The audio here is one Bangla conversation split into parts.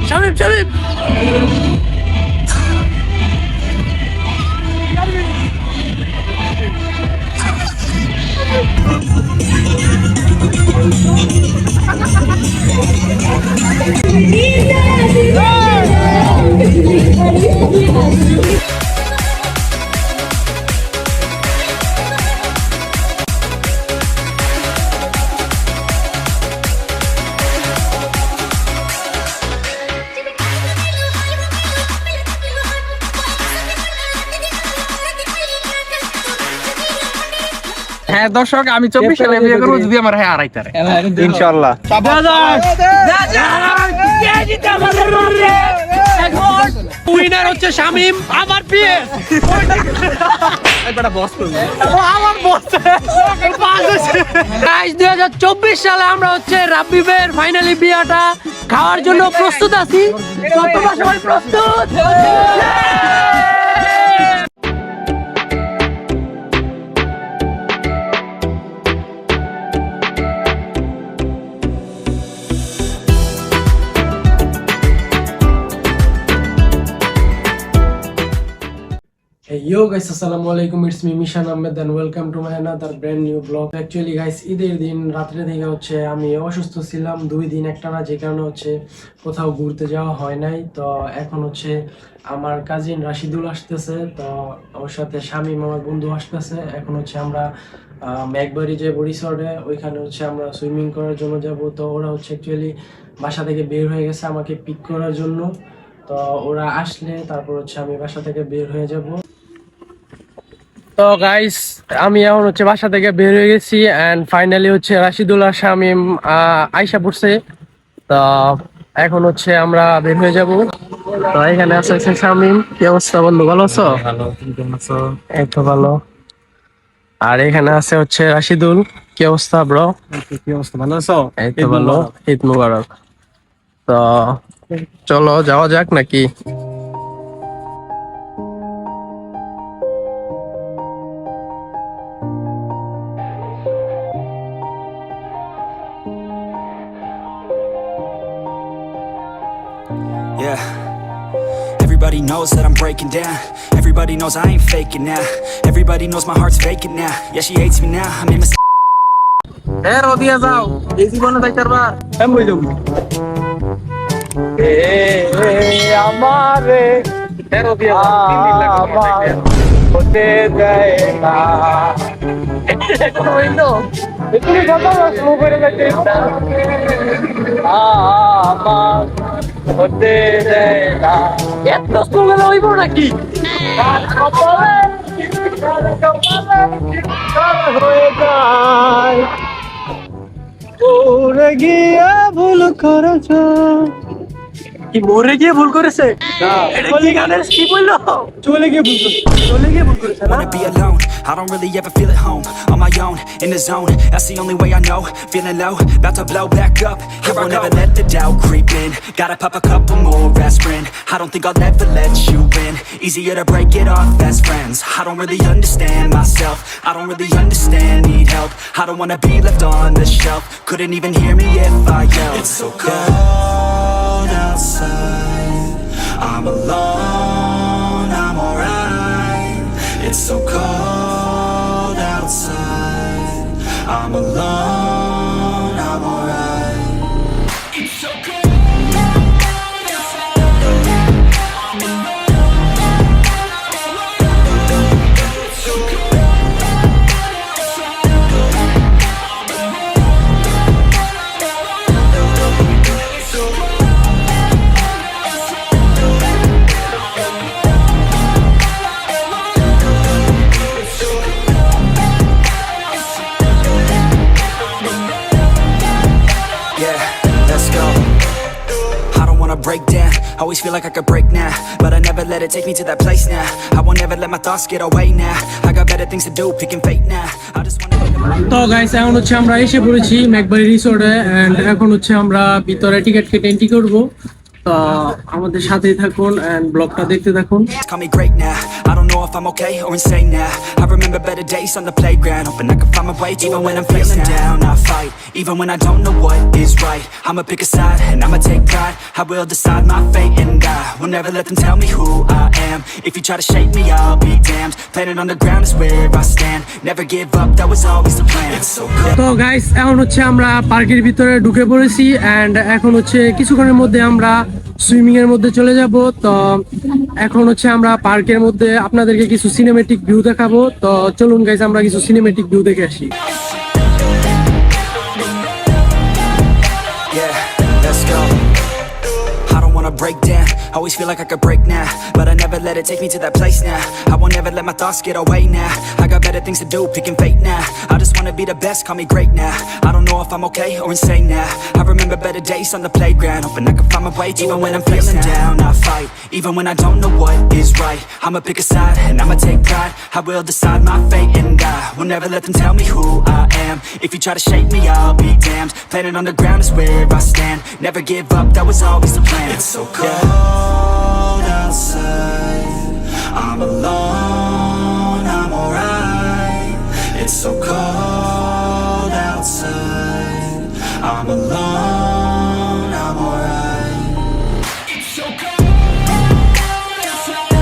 শামিম শামিম হ্যাঁ দর্শক আমি 24 সালে বিয়ে করব যদি আমার হ্যাঁ আড়াইটারে ইনশাআল্লাহ। উইনার হচ্ছে শামিম আমার পিএস আমার বস গাইস 2024 সালে আমরা হচ্ছে রাব্বিবের ফাইনালি বিয়াটা খাওয়ার জন্য প্রস্তুত আছি। তোমরা সবাই প্রস্তুত? Yo guys, assalamualaikum, it's me Mishan Ahmed and welcome to my another brand new vlog. Actually guys, ঈদের দিন রাত্রে থেকে হচ্ছে আমি অসুস্থ ছিলাম 2 দিন একটানা, যে কারণে হচ্ছে কোথাও ঘুরতে যাওয়া হয় নাই। তো এখন হচ্ছে আমার কাজিন রাশিদুল আসতেছে, তো ওর সাথে শামিম আমার বন্ধু আসতেছে। এখন হচ্ছে আমরা ম্যাকবারি যে রিসর্টে ওইখানে হচ্ছে আমরা সুইমিং করার জন্য যাব। তো ওরা হচ্ছে অ্যাকচুয়ালি বাসা থেকে বের হয়ে গেছে আমাকে পিক করার জন্য। তো ওরা আসলে তারপর হচ্ছে আমি বাসা থেকে বের হয়ে যাব। তো গাইস আমি এখন হচ্ছে বাসা থেকে বের হয়ে গেছি এন্ড ফাইনালি হচ্ছে রাশিদুল আর শামিম আইসা পড়ছে। তো এখন হচ্ছে আমরা বের হয়ে যাব। তো এখানে আছে শামিম। কি অবস্থা বন্ধু, ভালো আছো? ভালো, তুমি কেমন আছো? এই তো ভালো। আর এখানে আছে হচ্ছে রাশিদুল। কি অবস্থা ব্রো? কি অবস্থা, ভালো আছো? এই তো ভালো। ঈদ মুবারক। তো চলো যাওয়া যাক নাকি? Yeah, everybody knows that I'm breaking down. Everybody knows I ain't faking now. Everybody knows my heart's faking now. Yeah, she hates me now, I'm in my এ রদিয়া যাও, এই জীবনে যাইতে পারবা? আমি বই দেব। এ আমারে এ রদিয়া যাও, 3 দিন লাগবে তোমার যাইতে। হতে দেয় না কোন হইলো এগুলি কথা শুরু করে যাইতে আমার হতে দেয় না। এত স্লোগান হইব নাকি? কপালে হয়ে যায় ওরে গিয়া ভুল করেছ। কি মরে গিয়ে ভুল করেছে? এটা কি গানের কি বললো? চলে গিয়ে ভুল করেছে। চলে গিয়ে ভুল করেছে না? wanna be alone. I don't really ever feel at home. On my own, in the zone. That's the only way I know. Feeling low, about to blow back up. Here I never let the doubt creep in. Gotta pop a couple more aspirin. I don't think I'll ever let you in. Easier to break it off best friends. I don't really understand myself. I don't really understand, need help. I don't wanna be left on the shelf. Couldn't even hear me if I yelled. It's so cold outside. I'm alone, I'm alright. It's so cold outside. I'm alone, I'm alright. It's so cold outside. I'm alone, it's so cold outside. It's so cold. Break down, always feel like I could break now, but I never let it take me to that place now. I won't ever let my thoughts get away now. I got better things to do, picking fate now. I just wanna তো গাইস এখন হচ্ছে আমরা এসে পড়েছি ম্যাকবারি রিসোর্টে এন্ড এখন হচ্ছে আমরা ভিতরে টিকিট কেটে এন্ট্রি করব। তো আমাদের সাথেই থাকুন এন্ড ব্লগটা দেখতে থাকুন। Call me great now. I don't know if I'm okay or insane now. I remember better days on the playground, hoping I can find my way even when I'm feeling down. I fight even when I don't know what is right. I'ma pick a side and I'ma take pride. I will decide my fate and I will never let them tell me who I am. If you try to shake me, I'll be damned. Planet on the ground is where I stand. Never give up, that was always the plan. It's so good. তো গাইস এখন হচ্ছে আমরা পার্কের ভিতরে ঢুকে পড়েছি এন্ড এখন হচ্ছে কিছুক্ষণের মধ্যে আমরা সুইমিং এর মধ্যে চলে যাব। তো এখন হচ্ছে আমরা পার্কের মধ্যে আপনাদেরকে কিছু সিনেমেটিক ভিউ দেখাবো। তো চলুন গাইস আমরা কিছু সিনেমেটিক ভিউ দেখে আসি। Yeah, let's go. I don't wanna break down, always feel like I could break now, but I never let it take me to that place now. I won't ever let my thoughts get away now. I got better things to do, picking fate now. I just wanna be the best, call me great now. I don't know if I'm okay or insane now. I remember better days on the playground, hoping I can find my way even when I'm feeling down. I fight, even when I don't know what is right. I'ma pick a side and I'ma take pride. I will decide my fate and I will never let them tell me who I am. If you try to shake me, I'll be damned. Planet on the ground is where I stand. Never give up, that was always the plan. It's so cold outside, I'm alone, I'm alright. It's so cold outside, I'm alone, I'm alright. It's so cold outside.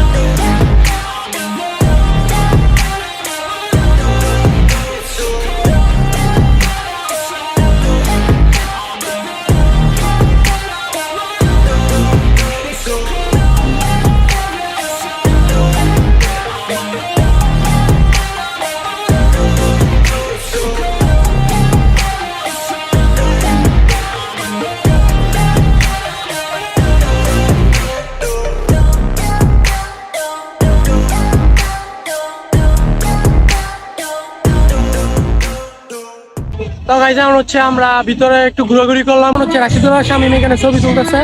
তো গাইস এখন হচ্ছে আমরা ভিতরে একটু ঘোরাঘুরি করলাম। হচ্ছে রাশিদুল শামীম এখানে ছবি তুলতেছে।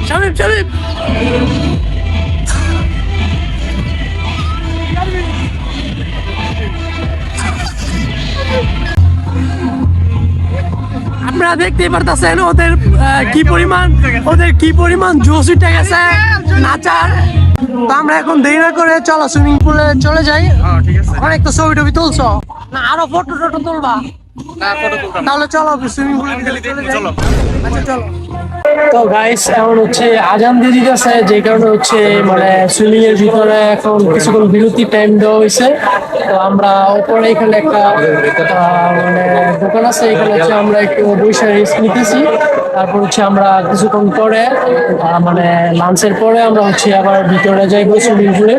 শামীম শামীম আপনারা দেখতেই পারতেছেন ওদের কি পরিমাণ জোশ উঠে গেছে নাচার। তো আমরা এখন দেরি না করে চলো সুইমিং পুলে চলে যাই। অনেক তো ছবি টবি তুলছো না, আরো ফটো টটো তুলবা? তাহলে চলো সুইমিং পুলে চলে যাই। আচ্ছা চলো। তো গাইস এখন হচ্ছে আজান দিয়ে দিতেছে, যে কারণে হচ্ছে মানে সুইমিং এর ভিতরে এখন কিছুক্ষণ বিরতি টাইম দেওয়া হয়েছে। তো আমরা উপরে এখানে একটা মানে দোকান আছে, এখানে হচ্ছে আমরা একটু বৈশা রেস্ট নিতেছি। তারপর হচ্ছে আমরা কিছুক্ষণ পরে মানে লাঞ্চের পরে আমরা হচ্ছে আবার ভিতরে যাইব সুইমিং পুলে।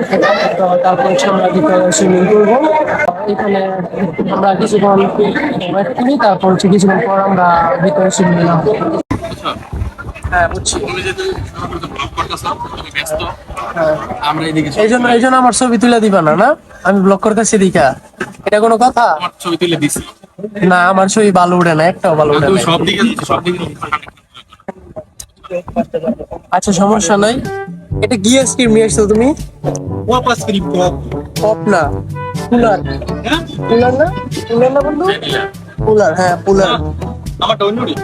তো তারপর হচ্ছে আমরা ভিতরে সুইমিং করবো। এখানে আমরা কিছুক্ষণ ওয়েট করি, তারপর হচ্ছে কিছুক্ষণ পর আমরা ভিতরে সুইমিং নামবো। হ্যাঁ বুঝছি, এই জন্য আমার ছবি তুলে দিবা না? না আমি ব্লগ করতেছি দেখা, এটা কোনো কথা? ছবি তুলে দিছি না, আমার ছবি ভালো উঠে না, একটাও ভালো উঠে না। সব দিকে আচ্ছা সমস্যা নাই। এটা কি আইসক্রিম নিয়ে আসছো তুমি? পপ আইসক্রিম, পপ পপ না কুলার। কুলার না, কুলার না বন্ধু, কুলার। হ্যাঁ কুলার। আমার ডোনরি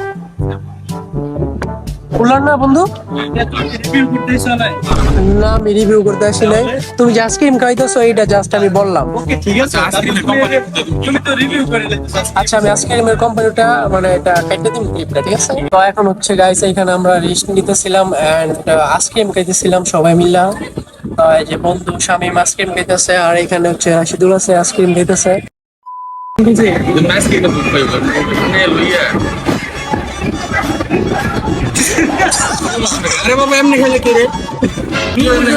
কুলার না বন্ধু? রিভিউ করতে ইচ্ছা নাই না আমি রিভিউ করতে আসি নাই, তুমি যে আইসক্রিম খাইতেছো এইটা জাস্ট আমি বললাম। ওকে ঠিক আছে, আইসক্রিমের কোম্পানি তুমি তো রিভিউ করে দিতেছ। আচ্ছা আমি আইসক্রিমের কোম্পানিটা মানে এটা কেটে দিন ক্লিপটা, ঠিক আছে? তো এখন হচ্ছে গাইস এখানে আমরা রেস্ট নিতেছিলাম এন্ড আইসক্রিম খাইতেছিলাম সবাই মিলে। তো এই যে বন্ধু শামীম আইসক্রিম খাইতেছে আর এখানে হচ্ছে রাশিদুল আছে আইসক্রিম খাইতেছে। আইসক্রিম নে লইয়া আরে বাবা এমনি খেলে কি রে? কি এমনি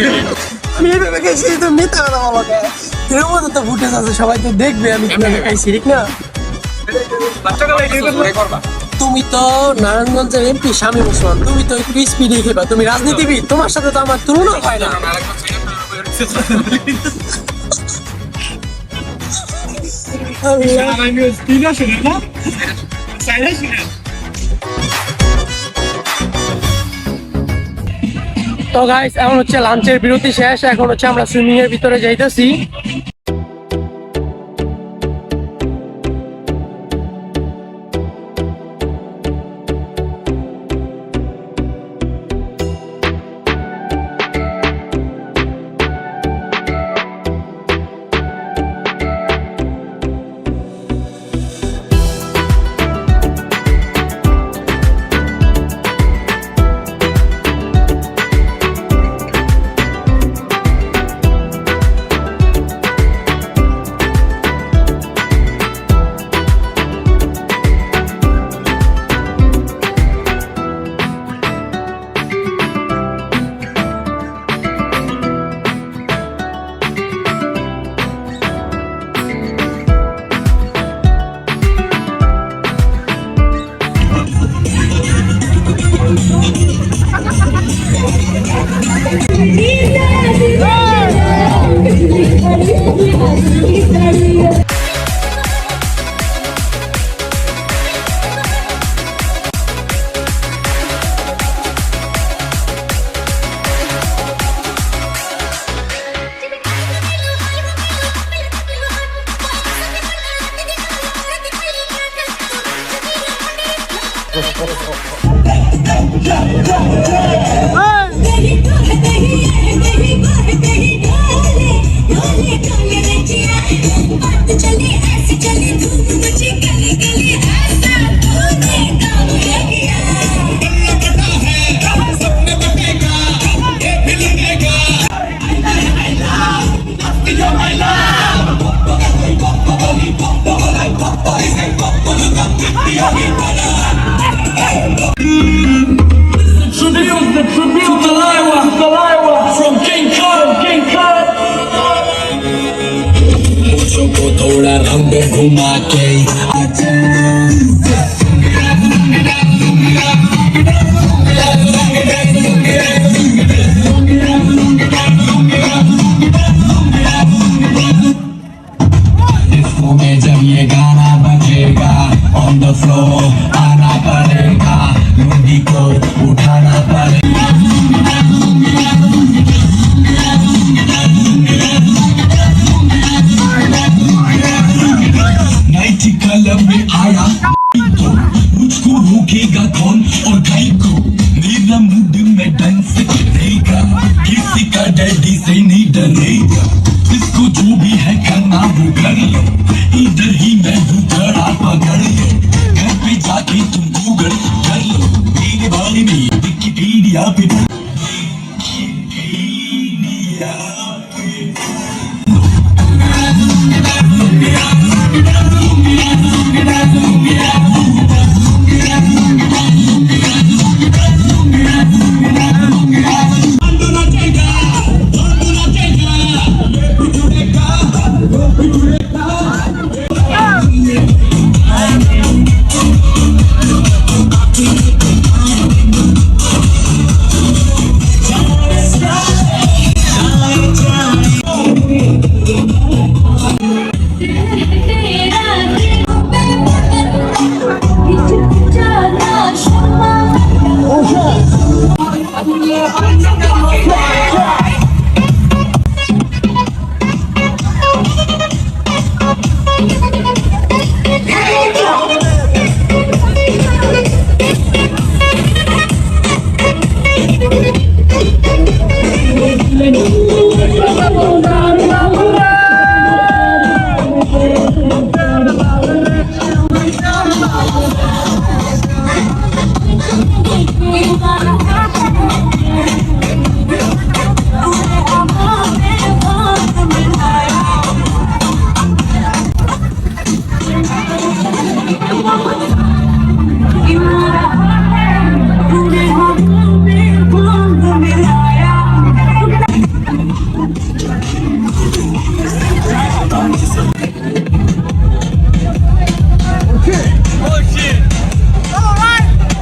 খেলে? আমি এভাবে খাইছি, তো মিথ্যা কথা বলো কেন? এর মধ্যে তো ফুটেজ আছে, সবাই তো দেখবে আমি কিভাবে খাইছি, ঠিক না? বাচ্চাকালে এই করে করবা। তুমি তো নারায়ণগঞ্জের এমপি শামীম ওসমান, তুমি তো একটু স্পিডে খেবা, তুমি রাজনীতিবিদ, তোমার সাথে তো আমার তুলনা হয় না। তো গাইস এখন হচ্ছে লাঞ্চের বিরতি শেষ, এখন হচ্ছে আমরা সুইমিং এর ভিতরে যাইতেছি। को थोड़ा रंग घुमा के में जब ये गाना बजेगा ऑन द फ्लोर आना पड़ेगा, लुंगी को उठाना पड़ेगा। नाइट क्लब में आया तो मुझको रोकेगा कौन और भाई को, मेरा मूड में डांस करेगा, किसी का डैडी से नहीं डरेगा, इसको जो भी है करना वो कर लो, इधर ही मैं हूँ खड़ा पकड़ लो, घर पे जाके तुम गूगल कर लो, मेरे बारे में विकिपीडिया पे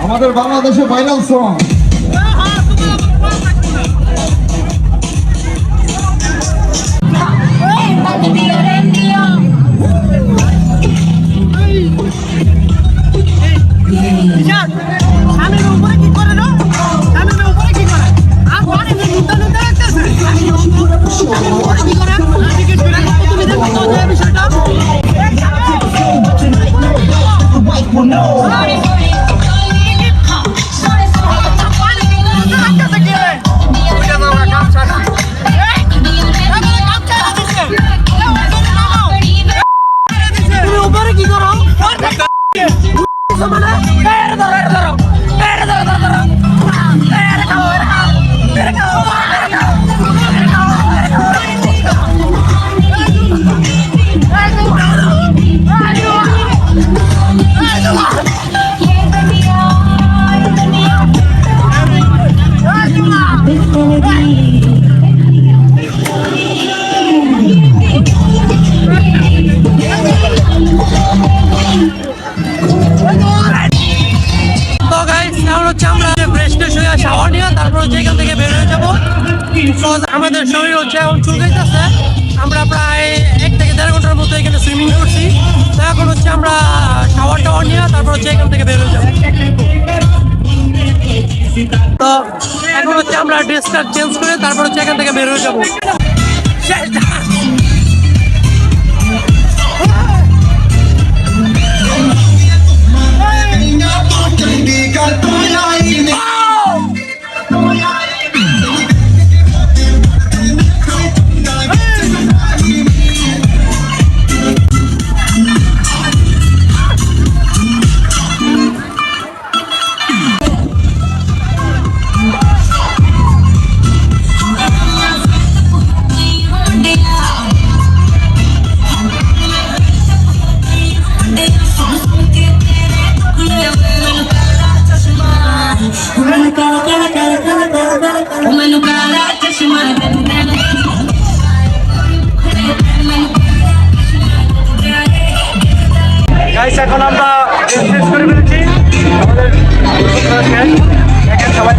আমাদের বাংলাদেশে ভাইরাল সং সামনের উপরে কি করে না, সামনের উপরে কি করে আর তো গাইস এখন হচ্ছে আমরা ফ্রেশ ট্রেশ হয়ে শাওয়ার নিয়ে তারপর হচ্ছে এখান থেকে বের হয়ে যাবো। আমাদের শরীর হচ্ছে এখন চুলকাইতেছে। আমরা প্রায় 1 থেকে 1.5 ঘন্টার মতো এখানে সুইমিং করছি। তো এখন হচ্ছে আমরা শাওয়ার টাওয়ার নিয়ে তারপর হচ্ছে এখান থেকে বের হয়ে যাবো। তো এখন হচ্ছে আমরা ড্রেসটা চেঞ্জ করে তারপর হচ্ছে এখান থেকে বের হয়ে যাবো। গাইস এখন আমরা শেষ করে ফেলেছি আমাদের দেখেন সবাই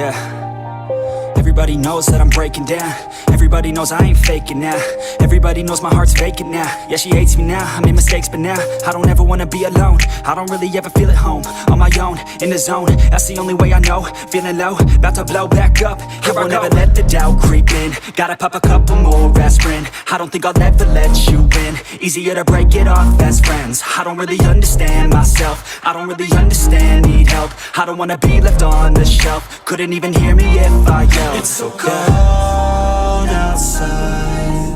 Yeah. Everybody knows that I'm breaking down. Everybody knows I ain't faking now. Everybody knows my heart's vacant now. Yeah, she hates me now, I made mistakes but now I don't ever wanna be alone. I don't really ever feel at home. On my own, in the zone, that's the only way I know. Feeling low, about to blow back up. Here I won't ever let the doubt creep in. Gotta pop a couple more aspirin. I don't think I'll ever let you in. Easier to break it off best friends. I don't really understand myself. I don't really understand, need help. I don't wanna be left on the shelf. Couldn't even hear me if I yelled. It's so cold outside.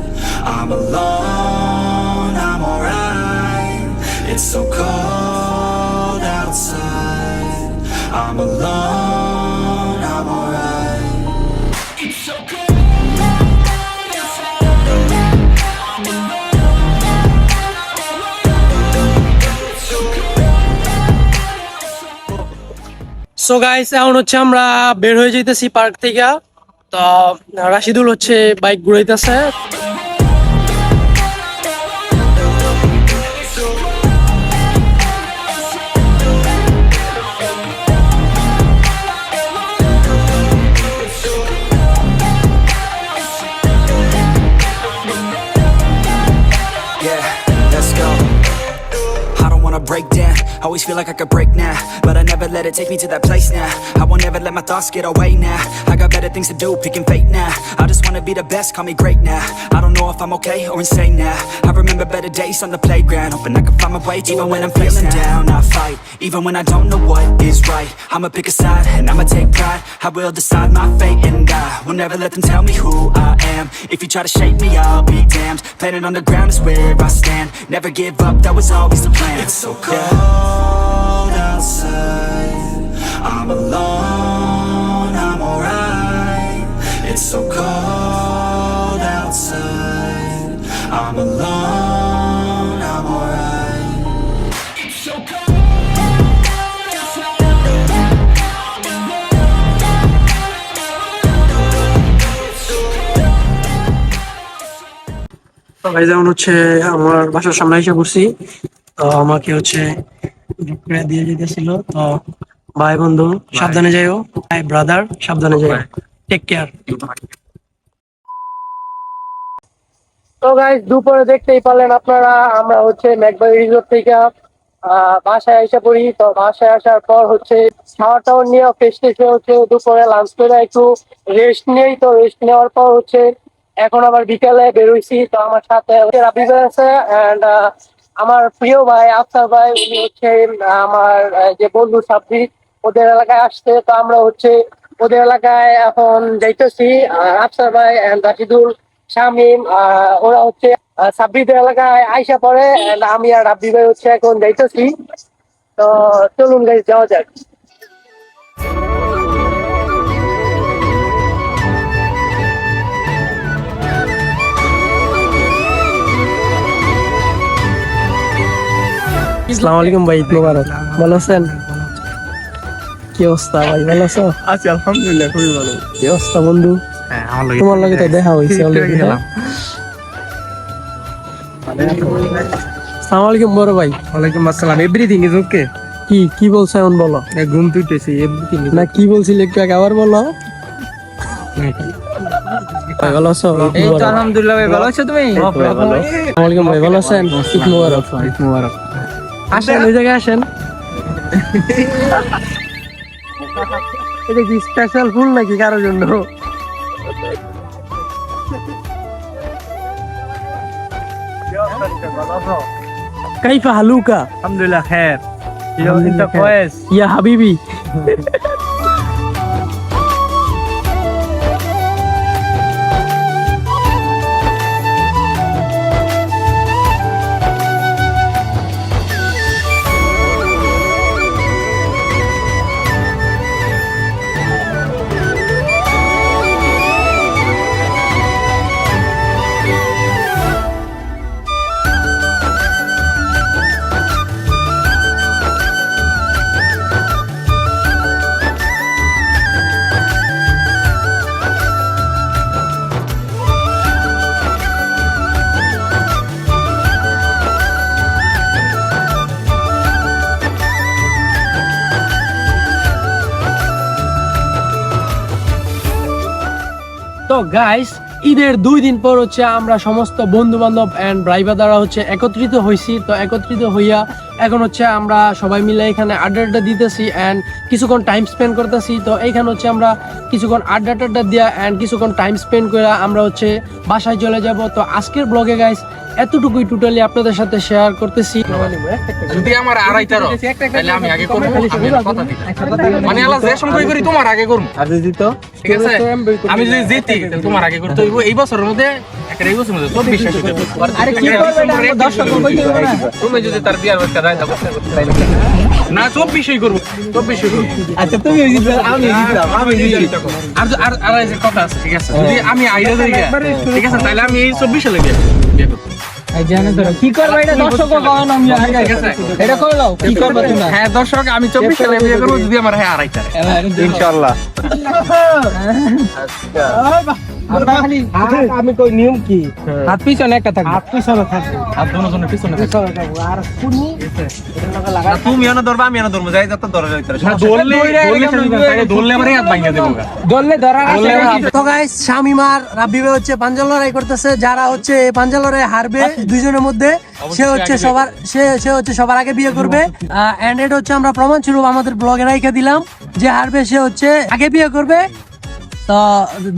I'm alone, I'm alright. It's so cold outside. I'm alone, I'm alright. It's so cold. So guys এখন হচ্ছে আমরা বের হয়ে যাইতেছি পার্ক থেকে। তো রাশিদুল হচ্ছে bike ঘুরাইতেছে। Yeah, let's go. I don't wanna break down. Always feel like I could break now, but I never let it take me to that place now. I won't ever let my thoughts get away now. I got better things to do, picking fate now. I just wanna be the best, call me great now. I don't know if I'm okay or insane now. I remember better days on the playground, hoping I can find my way. Even when I'm feeling down, I fight. Even when I don't know what is right, I'ma pick a side and I'ma take pride. I will decide my fate and I will never let them tell me who I am. If you try to shake me, I'll be damned. Planet on the ground is where I stand. Never give up, that was always the plan. It's so cold outside. I'm alone, I'm alright. It's so cold outside. I'm alone, I'm alright. It's so cold. তো গাইস যেমন হচ্ছে আমার বাসার সামনে এসে পড়ছি। তো আমাকে হচ্ছে ড্রপ করে দিয়ে যেতেছিল। তো ভাই বন্ধু সাবধানে যাইও, ভাই ব্রাদার সাবধানে যাইও, টেক কেয়ার। তো গাইস দুপুরে দেখতেই পারলেন আপনারা, আমরা হচ্ছে ম্যাকবারি রিসোর্ট থেকে বাসায় এসে পড়ি। তো বাসায় আসার পর হচ্ছে খাওয়া টাওয়ার নিয়ে ফ্রেশ ট্রেশ হয়ে হচ্ছে দুপুরে লাঞ্চ করে একটু রেস্ট নেই। তো রেস্ট নেওয়ার পর হচ্ছে এখন আবার বিকালে বেরোইছি। তো আমার সাথে হচ্ছে রাবি ভাই আছে এন্ড আমার প্রিয় ভাই আফতার ভাই, উনি হচ্ছে আমার যে বন্ধু সাব্বির। ওদের এলাকায় আসছে। তো আমরা হচ্ছে ওদের এলাকায় এখন যাইতেছি। আফসার ভাই এন্ড রাশিদুল, শামিম, ওরা হচ্ছে সাব্বিদের এলাকায় আইসা পড়ে, and আমি আর রাব্বি ভাই হচ্ছে এখন যাইতেছি। তো চলুন গাইস, যাওয়া যাক। আসসালামু আলাইকুম ভাই, ঈদ মোবারক। ভালো আছেন? কি অবস্থা ভাই, ভালো আছো? আছি আলহামদুলিল্লাহ, খুবই ভালো। কি অবস্থা বন্ধু? হ্যাঁ, আমার লাগে তোমার লগে তো দেখা হয়েছে already, হ্যাঁ? গেলাম। আসসালামু আলাইকুম বড় ভাই। ওয়ালাইকুম আসসালাম। Everything is okay. কি কি বলছো এখন বলো? ঘুম তুইতেছি, এভরিথিং না কি বলছিলে একটু আগে আবার বলো। ভাই ভালো আছো? এই তো আলহামদুলিল্লাহ ভাই, ভালো আছো তুমি? আসসালামু আলাইকুম ভাই, ভালো আছেন? ঈদ মোবারক। ঈদ মোবারক। আসেন, ওই জায়গায় আসেন। এটা কি স্পেশাল ফুল নাকি কারোর জন্য? কাইফা হালুকা আলহামদুলিল্লাহ খায়ের। ইয়ো ইনতা আলহামদুলিল্লাহ। কোয়েস। ইয়া হাবিবি। তো গাইস, ঈদের 2 দিন পর হচ্ছে আমরা সমস্ত বন্ধু বান্ধব এন্ড ভাই দ্বারা হচ্ছে একত্রিত হইছি। তো একত্রিত হইয়া এখন হচ্ছে আমরা সবাই মিলে এখানে আড্ডা দিতেছি এন্ড কিছুক্ষণ টাইম স্পেন্ড করতেছি। তো এইখানে হচ্ছে আমরা কিছুক্ষণ আড্ডা দিয়া এন্ড কিছুক্ষণ টাইম স্পেন্ড করে আমরা হচ্ছে বাসায় চলে যাব। তো আজকের ব্লগে গাইস এতটুকুই টোটালি আপনাদের সাথে শেয়ার করতেছি। যদি আমার আড়াইটার তাহলে আমি আগে করবো, আমি কথা দিই। মানে আল্লাহ যে সময় করি তোমার আগে করবো, আর যদি তো ঠিক আছে? আমি যদি জিতি তাহলে তোমার আগে করতে হইব। এই বছরের মধ্যে এই বছরের মধ্যে 24 শেষ হইতে হবে। আরে কি করবে এটা দর্শক কইতে হবে না? তুমি যদি তার বিয়ার বাচ্চা দেয় না 24ই করবো, 24ই করবো। আচ্ছা তুমি জিতবে, আমি জিতলাম, আমি জিতলাম। আর আর এই যে কথা আছে, ঠিক আছে? যদি আমি আইডা যাই, ঠিক আছে, তাহলে আমি এই 24 সালে বিয়ে করব। এই জানো তো কি করবে এটা দর্শক কখন আমি আগে ঠিক আছে? এটা কইলো কি করবে তুমি? হ্যাঁ দর্শক, আমি 24 সালে বিয়ে করবো যদি আমার হ্যাঁ আড়াইটা। ইনশাআল্লাহ। আমি কই নিয়ম কি? হাত পিছনে একটা থাকবে। হাত পিছনে থাকবে। আর দুজনের পিছনে পিছনে থাকবো আর কুনি না তুমি এনে ধরবা, আমি এনে ধরবো, যাই যত ধরে যাইতারে। ধরলে আমার হাত ভাঙিয়ে দেবো। দললে ধরার আছে। তো গাইস, শামিম আর রাব্বি ভাই হচ্ছে পাঞ্জা লড়াই করতেছে। যারা হচ্ছে এই পাঞ্জা লড়াই হারবে দুইজনের মধ্যে সে হচ্ছে সবার আগে বিয়ে করবে। এন্ড এটা হচ্ছে আমরা প্রমাণ স্বরূপ আমাদের ব্লগে রাইখা দিলাম যে হারবে সে হচ্ছে আগে বিয়ে করবে। তো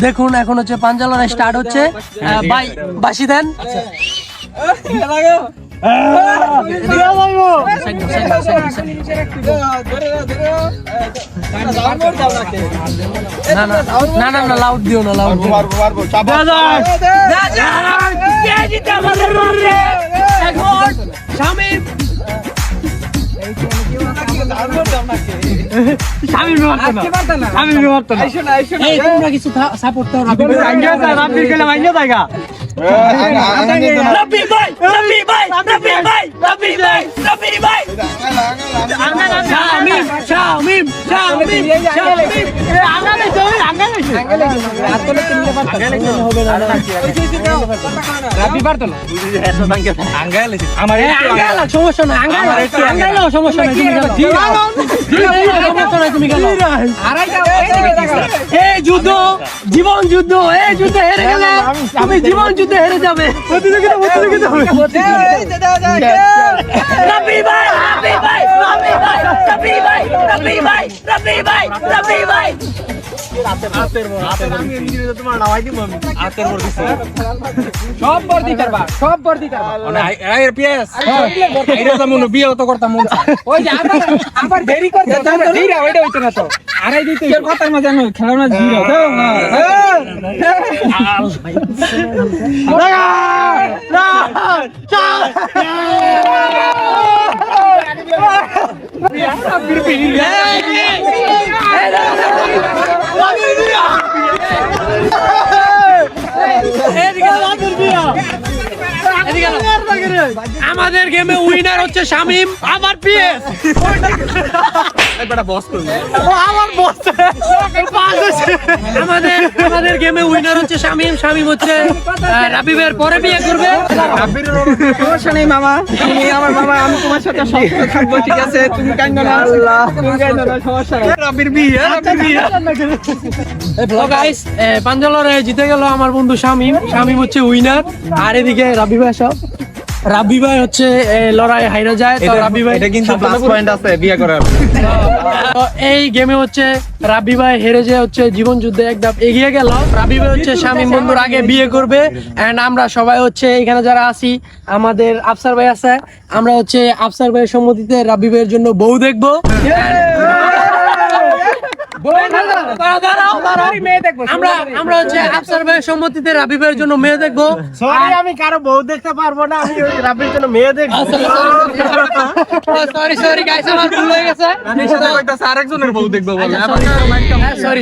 দেখুন এখন হচ্ছে পাঞ্জা লড়াই স্টার্ট হচ্ছে। ভাই বাসি দেন। না না না না না লাউড দিও না, লাউড দিও তোমরা কিছু সাপোর্ট দাও। সমস্যা নাই, সমস্যা নাই, তুমি গেল। এই যুদ্ধ জীবন যুদ্ধ, এই যুদ্ধে হেরে গেলে তুমি জীবন যুদ্ধে হেরে যাবে। প্রতিযোগিতা রাব্বি ভাই, রাব্বি ভাই, রাব্বি ভাই, রাব্বি ভাই, রাব্বি ভাই, রাব্বি ভাই, রাব্বি ভাই। আমি এমনি তোমার নামাই দিব আমি হাতের বড় দিছি সব বর দিতে পারবা সব বর দিতে পারবা মানে আই পিএস এইটা তো মনে বিয়ে তো করতাম মন চায়। ওই যে আবার দেরি করতে জিরা ওইটা হইতো না তো আড়াই দিতে এর কথার মাঝে আমি খেলানো জিরা দাও না আমাদের গেমে উইনার হচ্ছে শামিম আমার পিএস একবার বস করব আমাদের গেমে উইনার হচ্ছে শামিম শামিম হচ্ছে রাবিবের পরে বিয়ে করবে সমস্যা নেই মামা তুমি আমার মামা আমি তোমার সাথে সবসময় থাকবো ঠিক আছে তুমি কাইন্না না তুমি কাইন্না না সমস্যা নেই রাবির বিয়ে তো গাইস পাঞ্জালরে জিতে গেল আমার বন্ধু শামিম শামিম হচ্ছে উইনার আর এদিকে রাবি ভাই সব রাবি ভাই হচ্ছে লড়াই হাইরা যায় তো রাবি ভাই এটা কিন্তু প্লাস পয়েন্ট আছে বিয়ে করার তো এই গেমে হচ্ছে রাবি ভাই হেরে যে হচ্ছে জীবন যুদ্ধে এক ধাপ এগিয়ে গেল রাবি ভাই হচ্ছে শামিম বন্ধুর আগে বিয়ে করবে এন্ড আমরা সবাই হচ্ছে এখানে যারা আছি আমাদের আফসার ভাই আছে আমরা হচ্ছে আফসার ভাইয়ের সম্মতিতে রাবি ভাইয়ের জন্য বউ দেখবো আমরা হচ্ছে আফসার ভাইয়ের সম্মতিতে রাবি ভাইয়ের জন্য মেয়ে দেখবো সরি আমি কারো বউ দেখতে পারবো না আমি ওই রাবির জন্য মেয়ে দেখব সরি গাইস আমার ভুল হয়ে গেছে আমি সাথে কইতাছ আরেকজনের বউ দেখবো বলে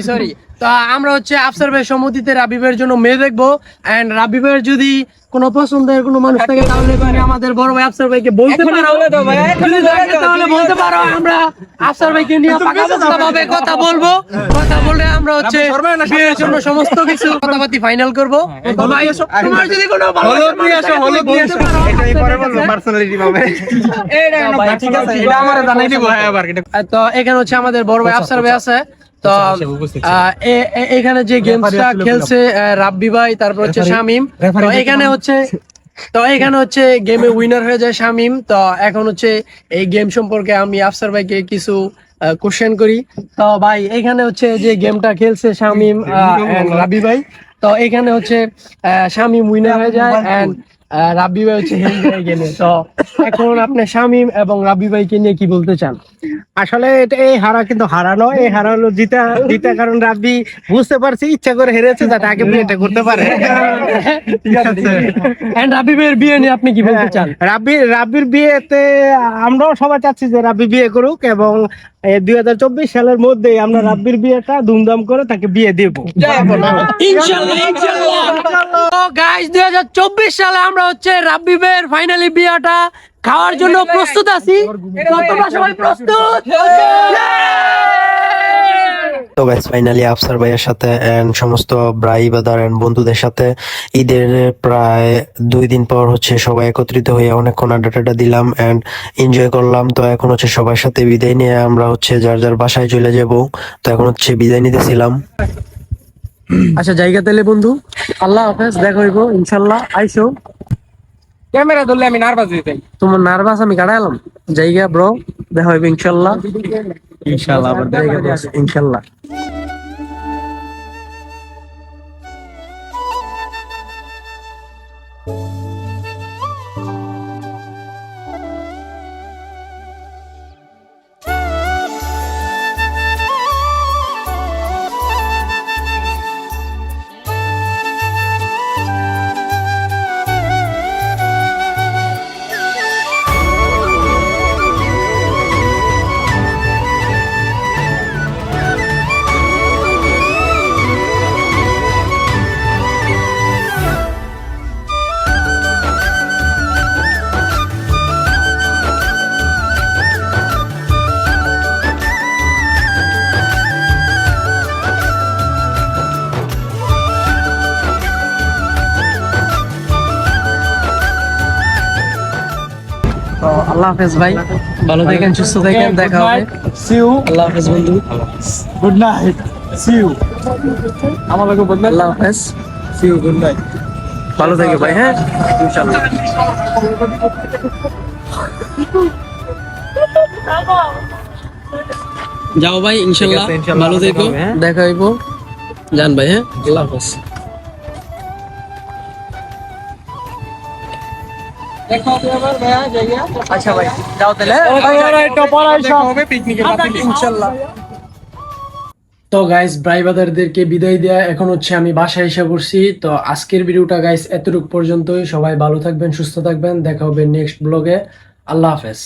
সরি তো আমরা হচ্ছে আফসার ভাইয়ের সম্মতিতে রাবি ভাইয়ের জন্য মেয়ে দেখবো এন্ড রাবি ভাইয়ের যদি কোনো পছন্দের কোনো মানুষ থাকে তাহলে তুমি আমাদের বড় ভাই আফসার ভাইকে বলতে পারো যদি থাকে তাহলে বলতে পারো আমরা আফসার ভাইকে নিয়ে পাকাপোক্ত ভাবে কথা বলবো কথা বলে আমরা হচ্ছে বিয়ের জন্য সমস্ত কিছু কথাবার্তা ফাইনাল করবো তো ভাই তোমার যদি কোনো হলুদ নিয়ে আসো হলুদ নিয়ে আসো এটাই পরে বলবো পার্সোনালিটি ভাবে ঠিক আছে এটা আমারে জানাই দিব হ্যাঁ আবার এটা তো এখানে হচ্ছে আমাদের বড় ভাই আফসার ভাই আছে তো এখানে যে গেমসটা খেলছে রাব্বি ভাই তারপর হচ্ছে শামিম তো এখানে হচ্ছে গেমে উইনার হয়ে যায় শামিম তো এখন হচ্ছে এই গেম সম্পর্কে আমি আফসার ভাইকে কিছু কোশ্চেন করি তো ভাই এখানে হচ্ছে যে গেমটা খেলছে শামিম রাব্বি ভাই তো এখানে হচ্ছে শামিম উইনার হয়ে যায় এন্ড রাব্বি ভাই হচ্ছে হেরে যায় গেমে তো এখন আপনি শামিম এবং রাব্বি ভাইকে নিয়ে কি বলতে চান আসলে এটা এই হারা কিন্তু হারানো এই হারানো জিতা কারণ রাব্বি বুঝতে পারছি ইচ্ছা করে হেরেছে যাতে আগে বিয়েটা করতে পারে এন্ড রাব্বি ভাইয়ের বিয়ে নিয়ে আপনি কি বলতে চান রাব্বির বিয়েতে আমরাও সবাই চাচ্ছি যে রাব্বি বিয়ে করুক এবং 2024 সালের মধ্যে আমরা রাব্বির বিয়েটা ধুমধাম করে তাকে বিয়ে দেব ইনশাআল্লাহ তো গাইস 2024 সালে আমরা হচ্ছে রাব্বি ভাইয়ের ফাইনালি বিয়েটা খাওয়ার জন্য প্রস্তুত আছি তো তোমরা সবাই প্রস্তুত তো গাইস ফাইনালি আফসার ভাইয়ের সাথে এন্ড সমস্ত ভাই ব্রাদার এন্ড বন্ধুদের সাথে ঈদের প্রায় 2 দিন পর হচ্ছে সবাই একত্রিত হয়ে অনেকক্ষণ আড্ডা দিলাম এন্ড এনজয় করলাম তো এখন হচ্ছে সবার সাথে বিদায় নিয়ে আমরা হচ্ছে যার যার বাসায় চলে যাব তো এখন হচ্ছে বিদায় নিতেছিলাম আচ্ছা জায়গা তাহলে বন্ধু আল্লাহ হাফেজ দেখা হইব ইনশাআল্লাহ আইসো ক্যামেরা ধরলে আমি নার্ভাস হয়ে যাই তোমার নার্ভাস আমি কাটাইলাম জায়গা ব্রো দেখা হইব ইনশাআল্লাহ আবার জায়গা ইনশাআল্লাহ তো আল্লাহ হাফেজ ভাই ভালো থাকেন সুস্থ থাকেন দেখা হবে সি ইউ আল্লাহ হাফেজ বন্ধু গুড নাইট সি ইউ আমার লাগে বন্ধু আল্লাহ হাফেজ সি ইউ গুড নাইট ভালো থাকে ভাই হ্যাঁ ইনশাআল্লাহ যাও ভাই ইনশাআল্লাহ ভালো থেকো দেখা হইব জান ভাই, হ্যাঁ, আল্লাহ হাফেজ। দেখো আবার ভাইয়া যাইয়া। আচ্ছা ভাই যাও তাহলে হবে পিকনিকের পার্টি ইনশাআল্লাহ। তো গাইস ব্রাই বাদারদেরকে বিদায় দেয়া এখন হচ্ছে আমি বাসায় এসে পড়ছি। তো আজকের ভিডিওটা গাইস এতটুকু পর্যন্তই। সবাই ভালো থাকবেন, সুস্থ থাকবেন, দেখা হবে নেক্সট ব্লগে। আল্লাহ হাফেজ।